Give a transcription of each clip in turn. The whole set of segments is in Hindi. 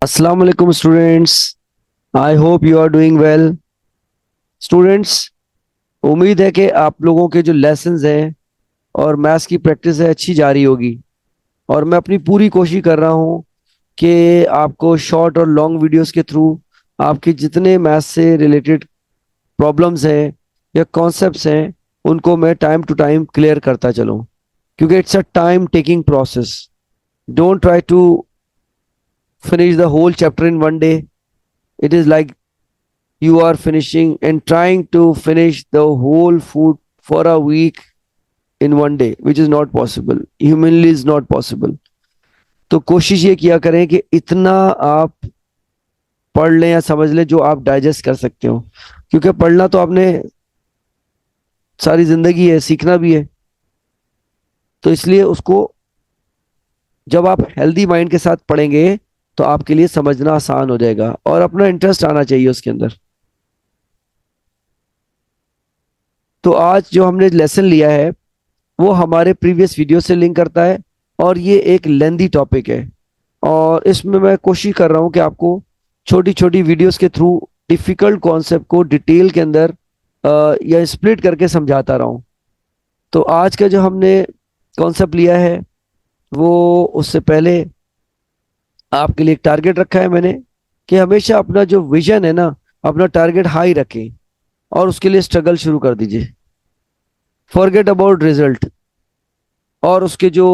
Assalamu alaikum students. I hope you are doing well. Students, उम्मीद है कि आप लोगों के जो लेसन्स हैं और मैथ्स की प्रैक्टिस है अच्छी जारी होगी। और मैं अपनी पूरी कोशिश कर रहा हूँ कि आपको शॉर्ट और लॉन्ग वीडियोस के थ्रू आपके जितने मैथ्स से रिलेटेड प्रॉब्लम्स हैं या कॉन्सेप्ट्स हैं उनको मैं टाइम टू टाइम क्लियर करता चलूँ, क्योंकि it's a time taking process. Don't try to finish the whole chapter in one day. It is like you are finishing and trying to finish the whole food for a week in one day, which is not possible. Humanly is not possible. तो कोशिश ये किया करें कि इतना आप पढ़ लें या समझ लें जो आप डाइजेस्ट कर सकते हो, क्योंकि पढ़ना तो आपने सारी जिंदगी है, सीखना भी है. तो इसलिए उसको जब आप हेल्दी माइंड के साथ पढ़ेंगे तो आपके लिए समझना आसान हो जाएगा और अपना इंटरेस्ट आना चाहिए उसके अंदर. तो आज जो हमने लेसन लिया है वो हमारे प्रीवियस वीडियो से लिंक करता है और ये एक लेंदी टॉपिक है. और इसमें मैं कोशिश कर रहा हूँ कि आपको छोटी छोटी वीडियोस के थ्रू डिफिकल्ट कॉन्सेप्ट को डिटेल के अंदर या स्प्लिट करके समझाता रहा हूँ. तो आज का जो हमने कॉन्सेप्ट लिया है वो उससे पहले आपके लिए एक टारगेट रखा है मैंने कि हमेशा अपना जो विजन है ना, अपना टारगेट हाई रखें और उसके लिए स्ट्रगल शुरू कर दीजिए. फॉरगेट अबाउट रिजल्ट और उसके जो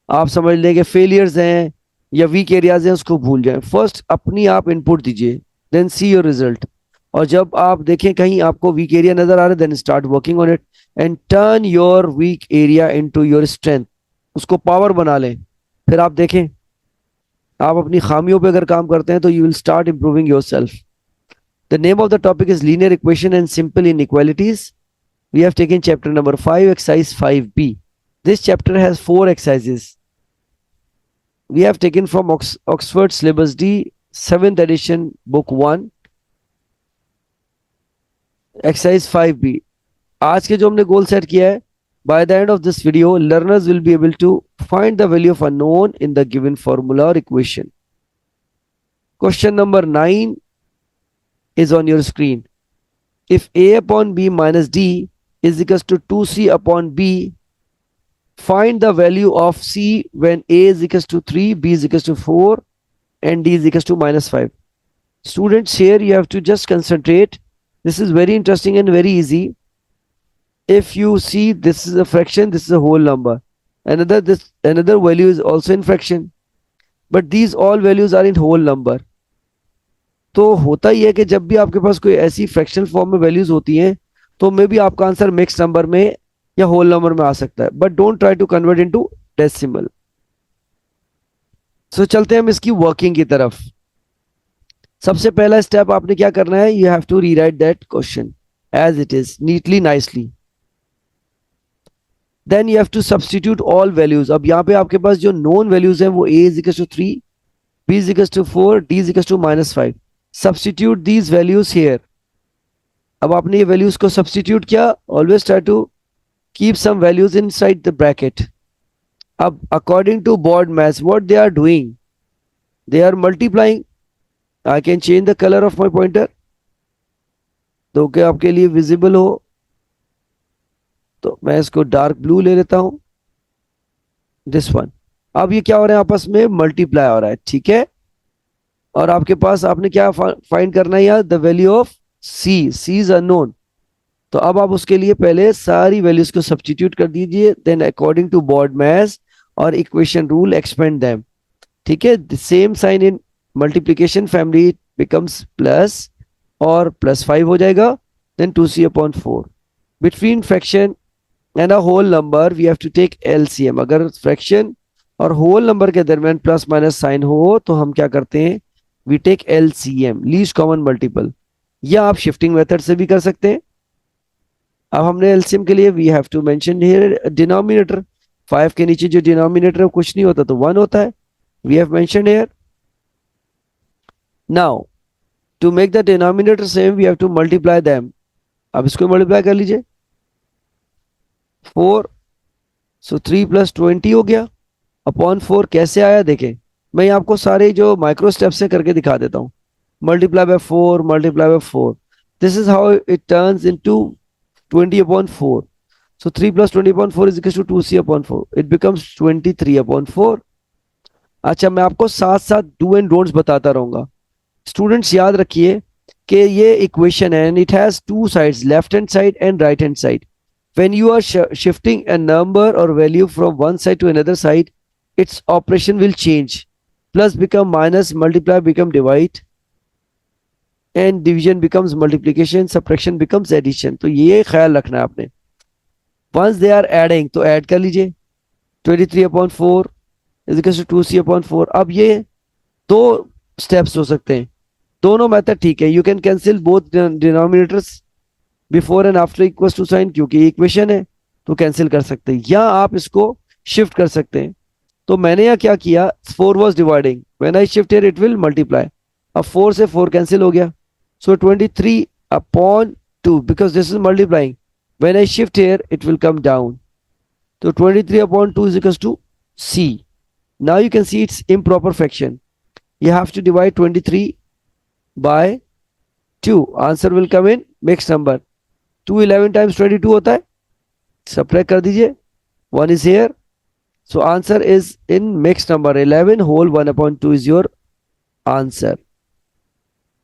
आप समझ लें कि फेलियर्स हैं या वीक एरियाज हैं उसको भूल जाएं. फर्स्ट अपनी आप इनपुट दीजिए, देन सी योर रिजल्ट. और जब आप देखें कहीं आपको वीक एरिया नजर आ रहा है, then start working on it and turn your weak area into your strength. उसको पावर बना लें. फिर आप देखें आप अपनी खामियों पे अगर काम करते हैं तो you will start improving your self. The name of the topic is linear equation and simple inequalities. We have taken chapter number 5, exercise 5B. This chapter has 4 exercises. We have taken from Oxford Syllabus D, 7th edition, book 1, exercise 5B. आज के जो हमने गोल सेट किया है, by the end of this video, learners will be able to find the value of unknown in the given formula or equation. Question number 9 is on your screen. If A upon B minus D is equals to 2C upon B, find the value of C when A is equals to 3, B is equals to 4, and D is equals to minus 5. Students, here you have to just concentrate. This is very interesting and very easy. If you see this is a fraction, this is a whole number. Another value is also in fraction. But these all values are in whole number. तो होता ही है कि जब भी आपके पास कोई ऐसी फ्रैक्शनल फॉर्म में वैल्यूज होती हैं तो मे बी आपका आंसर मिक्स नंबर में या होल नंबर में आ सकता है. But don't try to convert into decimal. So चलते हैं हम इसकी वर्किंग की तरफ. सबसे पहला स्टेप आपने क्या करना है, you have to rewrite that question as it is neatly nicely. Then you have to substitute all values. अब यहाँ पे आपके पास जो नोन वैल्यूज हैं वो a is equal to 3, b is equal to 4, d is equal to minus 5. Substitute these values here. अब आपने ये वैल्यूज को सब्स्टिट्यूट किया. Always try to keep some values inside the bracket. अब according to board maths what they are doing, they are multiplying. I can change the colour of my pointer तो कि आपके लिए विजिबल हो. तो मैं इसको डार्क ब्लू ले लेता हूं, दिस वन. अब ये क्या हो रहा है, आपस में मल्टीप्लाई हो रहा है, ठीक है. और आपके पास आपने क्या फाइंड करना है यार, the value of c. C is unknown. तो अब आप उसके लिए पहले सारी वैल्यूज को सब्स्टिट्यूट कर दीजिए. Then according to board maths और इक्वेशन रूल एक्सपेंड देम. ठीक है, the same sign in multiplication family becomes plus और +5 हो जाएगा. Then 2c upon 4. Between fraction and a whole number we have to take LCM. अगर फ्रैक्शन और होल नंबर के दरमियान प्लस माइनस साइन हो तो हम क्या करते हैं, we take LCM, least common multiple. या आप शिफ्टिंग मेथड से भी कर सकते हैं. अब हमने एलसीएम के लिए we have to mention here denominator. 5 के नीचे जो डिनोमिनेटर है कुछ नहीं होता तो 1 होता है. We have mention here. Now to make the denominator same we have to multiply them. अब इसको मल्टीप्लाई कर लीजिए. 4 सो 3 + 20 हो गया अपॉन 4. कैसे आया देखें, मैं आपको सारे जो माइक्रो स्टेप्स से करके दिखा देता हूँ. Multiply by 4, multiply by 4. This is how it turns into 20 upon 4. So 3 plus 20 upon 4 is equal to 2c upon 4. It becomes 23 upon 4. अच्छा, मैं आपको साथ साथ डू एंड डोंट्स बताता रहूंगा. स्टूडेंट्स याद रखिए कि ये इक्वेशन है and it has two sides, left hand side and right hand side. When you are shifting a number or value from one side to another side, its operation will change. Plus become minus, multiply become divide, and division becomes multiplication, subtraction becomes addition. तो ये ख्याल रखना है आपने. Once they are adding तो ऐड कर लीजिए. 23 upon 4 is equal to 2c upon 4. अब ये दो स्टेप्स हो सकते हैं, दोनों मेथड ठीक है. You can cancel both denominators before and after equal to sign, क्योंकि इक्वेशन है तो कैंसिल कर सकते हैं, या आप इसको शिफ्ट कर सकते हैं. तो मैंने यहाँ क्या किया, 4 was dividing, when I shift here it will multiply. अब 4 से 4 कैंसिल हो गया. So 23 upon 2, because this is multiplying, when I shift here it will come down. तो 23 upon 2 is equal to c. Now you can see it's improper fraction. You have to divide 23 by 2. Answer will come in mixed number. 211 times 22 होता है, subtract कर दीजिए, 1 is here. So answer is in mixed number. 11 whole 1 upon 2 is your answer.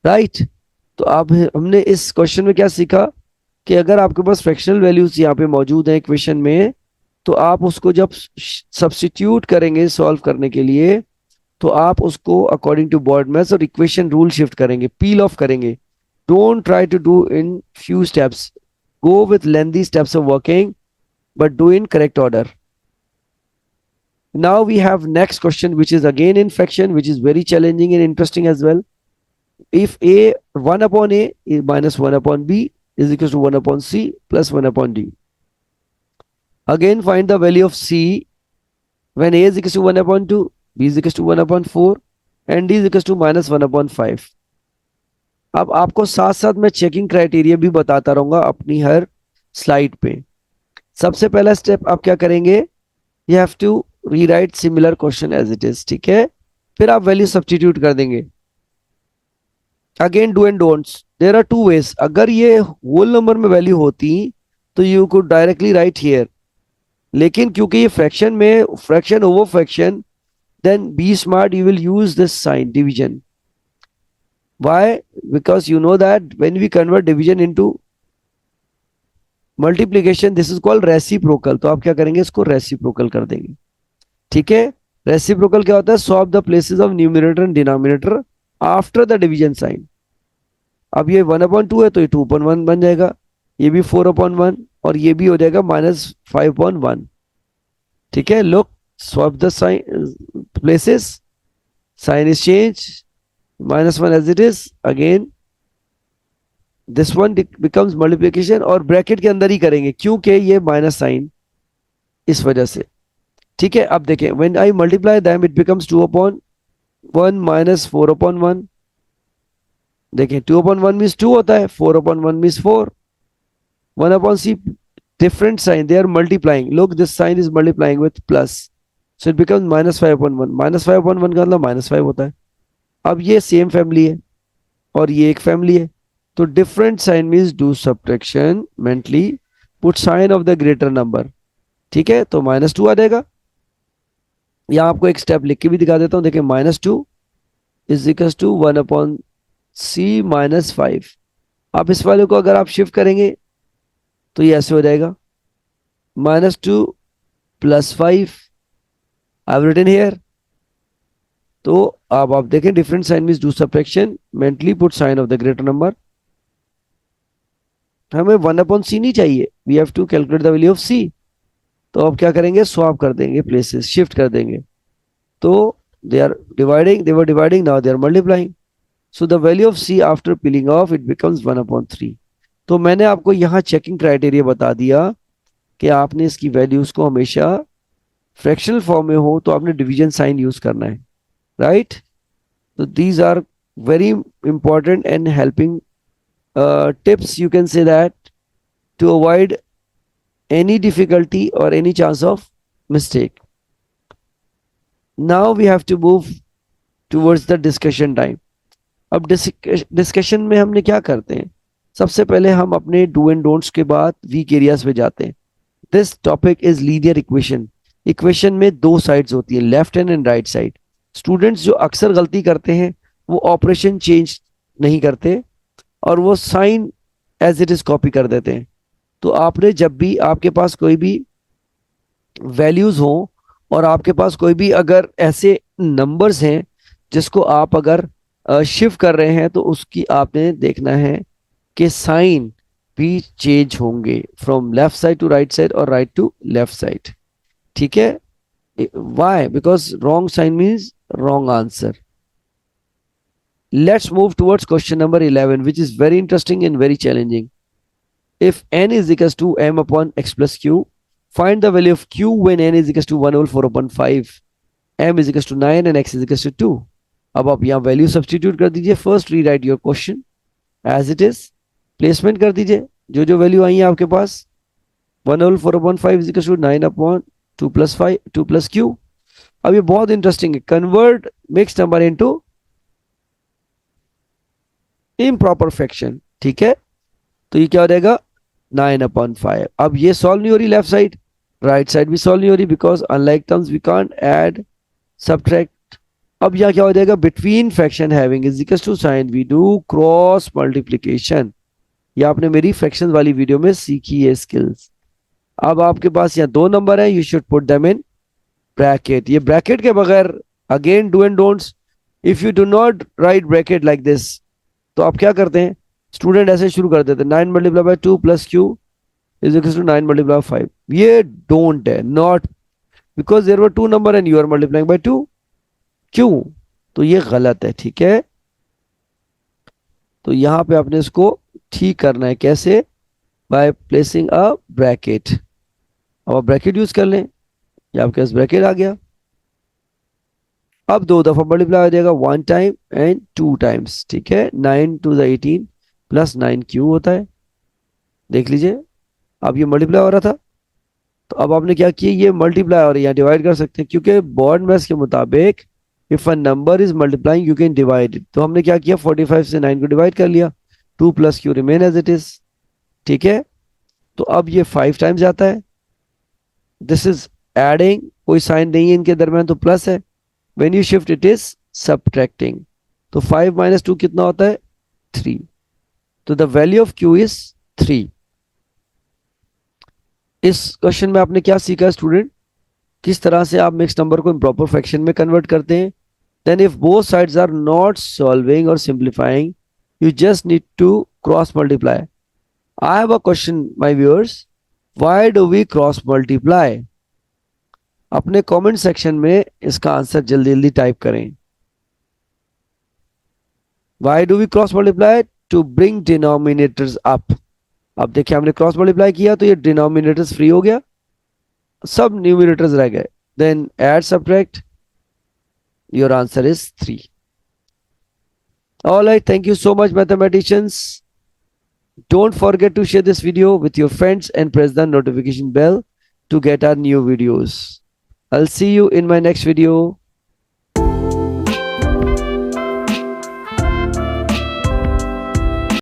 Right? तो अब हमने इस क्वेश्चन में क्या सीखा कि अगर आपके पास फ्रैक्शनल वैल्यूज यहाँ पे मौजूद हैं इक्वेशन में, तो आप उसको जब सब्स्टिट्यूट करेंगे सॉल्व करने के लिए, तो आप उसको अकॉर्डिंग टू बोर्ड मैथ्स और इक्वेशन रूल शिफ्ट करेंगे, पील ऑफ करेंगे. Don't try to do in few steps, go with lengthy steps of working, but do in correct order. Now we have next question, which is again in fraction, which is very challenging and interesting as well. If a 1 upon a minus 1 upon b is equal to 1 upon c plus 1 upon d. Again find the value of c when a is equal to 1 upon 2, b is equal to 1 upon 4 and d is equal to minus 1 upon 5. अब आपको साथ साथ मैं चेकिंग क्राइटेरिया भी बताता रहूंगा अपनी हर स्लाइड पे. सबसे पहला स्टेप आप क्या करेंगे, you have to rewrite similar question as it is. ठीक है, फिर आप वैल्यू सब्स्टिट्यूट कर देंगे. Again do and don'ts, there are two ways. अगर ये होल नंबर में वैल्यू होती तो you could directly write here, लेकिन क्योंकि ये फ्रैक्शन में fraction over fraction, then be smart, you will use this sign division. Why? Because you know that when we convert division into multiplication, this is called reciprocal. तो आप क्या करेंगे, इसको रेसिप्रोकल कर देंगे. ठीक है, रेसिप्रोकल क्या होता है, swap the places of numerator and denominator after the division sign. अब ये 1 अपॉन 2 है तो ये 2 अपॉन 1 बन जाएगा, ये भी 4 अपॉन 1 और ये भी हो जाएगा माइनस 5 अपॉन 1. ठीक है, look, swap the sign places, sign is change, -1 as it is, again this one becomes multiplication, और ब्रैकेट के अंदर ही करेंगे क्योंकि ये माइनस साइन इस वजह से. ठीक है, अब देखें, when I multiply them it becomes 2 upon 1 minus 4 upon 1. देखें, 2 अपॉन 1 मीन्स 2 होता है, 4 upon 1 means 4. 1 upon c, different sign, they are multiplying. Look, this sign is multiplying with plus, so it becomes -5 upon 1. -5 upon 1 का मतलब -5 होता है. अब ये सेम फैमिली है और ये एक फैमिली है, तो different sign means do subtraction, mentally put sign of the greater number. ठीक है, तो -2 आ जाएगा. यहां आपको एक स्टेप लिख के भी दिखा देता हूं. देखिए, -2 is equal to 1 upon c minus 5. आप इस वाले को अगर आप शिफ्ट करेंगे तो ये ऐसे हो जाएगा, -2 plus 5 I have written here. तो अब आप देखें, different sign means do subtraction, mentally put sign of the greater number. हमें 1 अपॉन c नहीं चाहिए, we have to calculate the value of c. तो अब क्या करेंगे, स्वैप कर देंगे प्लेसेस, शिफ्ट कर देंगे. तो they are dividing, they were dividing, now they are multiplying. So the value of c after peeling off it becomes 1 upon 3. तो मैंने आपको यहाँ चेकिंग क्राइटेरिया बता दिया कि आपने इसकी वैल्यूज को हमेशा फ्रैक्शनल फॉर्म में हो तो आपने डिवीजन साइन यूज करना है. राइट? तो these are very important and helping tips, you can say that, to avoid any difficulty or any chance of mistake. Now we have to move towards the discussion time. अब डिस्कशन में हमने क्या करते हैं, सबसे पहले हम अपने डू एंड डोंट्स के बाद वीक एरियाज पे जाते हैं। This topic is linear equation. Equation में दो साइड्स होती है, left hand and right side. Students जो अक्सर गलती करते हैं वो ऑपरेशन चेंज नहीं करते और वो sign as it is copy कर देते हैं। तो आपने जब भी आपके पास कोई भी वैल्यूज हो और आपके पास कोई भी अगर ऐसे नंबर्स हैं जिसको आप अगर शिफ्ट कर रहे हैं तो उसकी आपने देखना है कि साइन भी चेंज होंगे from left side to right side और राइट टू लेफ्ट साइड। ठीक है, why? Because wrong sign means wrong answer. Let's move towards question number 11 which is very interesting and very challenging. If n is equals to m upon x plus q, find the value of q when n is equals to 1 over 4 upon 5, m is equals to 9 and x is equals to 2. अब आप यहाँ वैल्यू सब्सटीट्यूट कर दीजिए। First rewrite your question as it is, placement कर दीजिए जो जो वैल्यू आई है आपके पास। 1 over 4 upon 5 is equals to 9 upon 2 plus 5 2 plus q। अब ये बहुत इंटरेस्टिंग है, convert mix number into improper fraction. ठीक है, तो ये क्या हो जाएगा 9/5। अब ये सॉल्व नहीं हो रही लेफ्ट साइड, राइट साइड भी सॉल्व नहीं हो रही because unlike terms we can't add subtract. अब यहाँ क्या हो जाएगा, between fraction having is equal to sign we do cross multiplication. ये आपने मेरी फ्रैक्शन वाली वीडियो में सीखी है स्किल्स। अब आपके पास यहाँ दो नंबर है, you should put them in bracket. ये ब्रैकेट के बगैर again do and don'ts, if you do not right bracket like this तो आप क्या करते हैं, स्टूडेंट ऐसे शुरू कर देते हैं 9 multiply by 2 plus q is equal to 9 multiply 5। ये डोंट है, not, because there were two number and you are multiplying by 2। क्यों? तो ये गलत है। ठीक है, तो यहां पे आपने इसको ठीक करना है। कैसे? By placing a bracket. अब आप ब्रैकेट यूज कर लें, ये आपके पास ब्रैकेट आ गया। अब दो दफा मल्टीप्लाई हो जाएगा, 1 टाइम एंड 2 टाइम्स। ठीक है, 9 to the 18 प्लस 9q होता है। देख लीजिए, अब ये मल्टीप्लाई हो रहा था तो अब आपने क्या किया, ये मल्टीप्लाई और यहाँ डिवाइड कर सकते हैं क्योंकि बॉर्ड मैथ्स के मुताबिक if a number is multiplying you can divide it. तो हमने क्या किया, 45 से 9 को डिवाइड कर लिया, 2 plus q remain as it is. ठीक है, तो अब ये 5 टाइम्स आता है। दिस इज एडिंग, कोई साइन नहीं है इनके दरमियान तो प्लस है। When you shift it is subtracting. तो 5 - 2 कितना होता है, 3। तो the value of q is 3। इस क्वेश्चन में आपने क्या सीखा स्टूडेंट, किस तरह से आप मिक्स नंबर को इम्प्रॉपर फ्रैक्शन में कन्वर्ट करते हैं। Then if both sides are not solving और simplifying you just need to cross multiply. I have a question my viewers, why do we cross multiply? अपने कमेंट सेक्शन में इसका आंसर जल्दी जल्दी टाइप करें। Why do we cross multiply? To bring denominators up. अब देखिए हमने क्रॉस मल्टीप्लाई किया तो ये डिनोमिनेटर्स फ्री हो गया, सब न्यूमिनेटर्स रह गए। Then add subtract, your answer is 3। Alright, thank you so much mathematicians. Don't forget to share this video with your friends and press the notification bell to get our new videos. I'll see you in my next video.